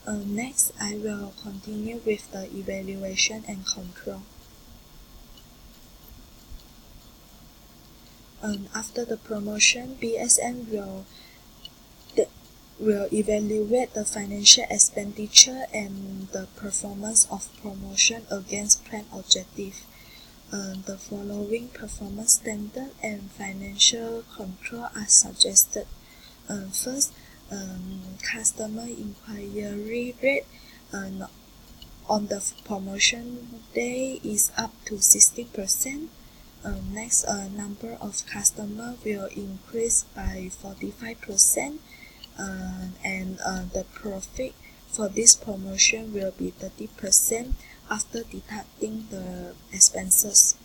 Next, I will continue with the evaluation and control. After the promotion, BSN will evaluate the financial expenditure and the performance of promotion against plan objective. The following performance standard and financial control are suggested. First, customer inquiry rate on the promotion day is up to 60%. Next, number of customers will increase by 45%, and the profit for this promotion will be 30% after deducting the expenses.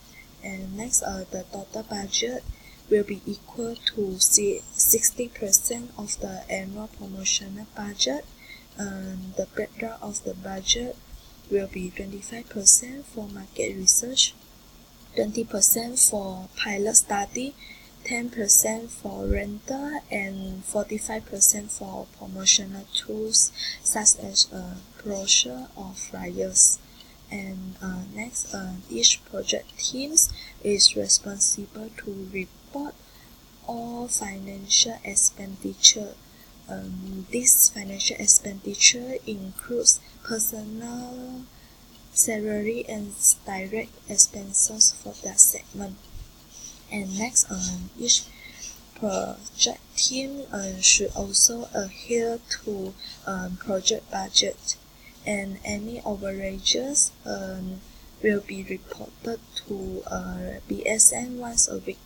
And next, the total budget will be equal to 60% of the annual promotional budget. The breakdown of the budget will be 25% for market research, 20% for pilot study, 10% for rental, and 45% for promotional tools such as brochure or flyers. And next, each project team is responsible to report all financial expenditure. This financial expenditure includes personnel, salary, and direct expenses for that segment. And next, each project team should also adhere to project budget, and any overages will be reported to BSN once a week.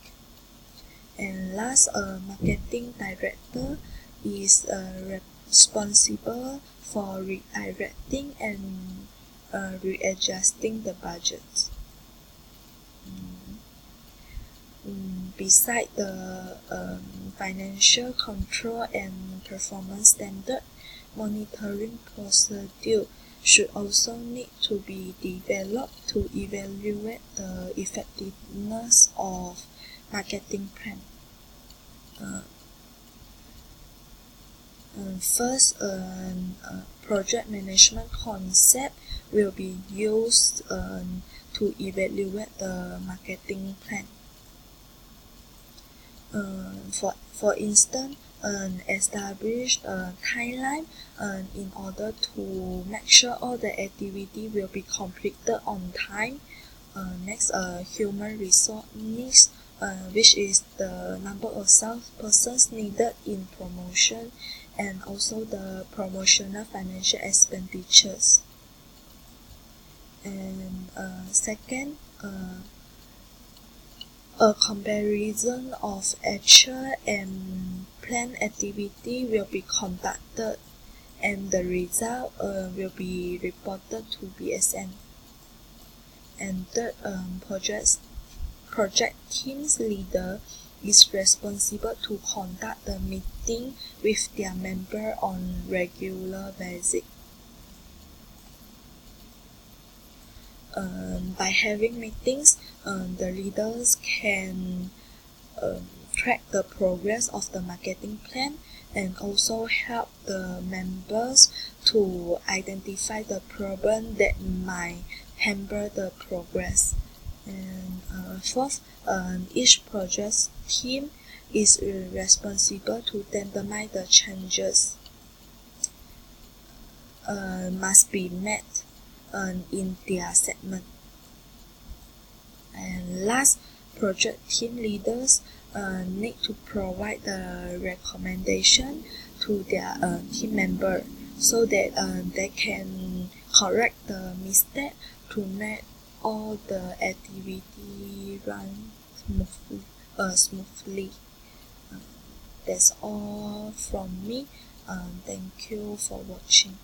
And last, marketing director is responsible for redirecting and readjusting the budget. Beside the financial control and performance standard, monitoring procedure should also need to be developed to evaluate the effectiveness of marketing plan. First, project management concept will be used to evaluate the marketing plan. For instance, establish a timeline in order to make sure all the activity will be completed on time. Next, human resource needs, which is the number of salespersons needed in promotion, and also the promotional financial expenditures. And second, a comparison of actual and planned activity will be conducted, and the result will be reported to BSN. And third, project team's leader is responsible to conduct the meeting with their member on regular basis. By having meetings, the leaders can track the progress of the marketing plan and also help the members to identify the problem that might hamper the progress. And fourth, each project team is responsible to determine the changes must be met in their segment. And last, project team leaders need to provide the recommendation to their team member so that they can correct the mistake to make all the activity run smoothly. That's all from me. Thank you for watching.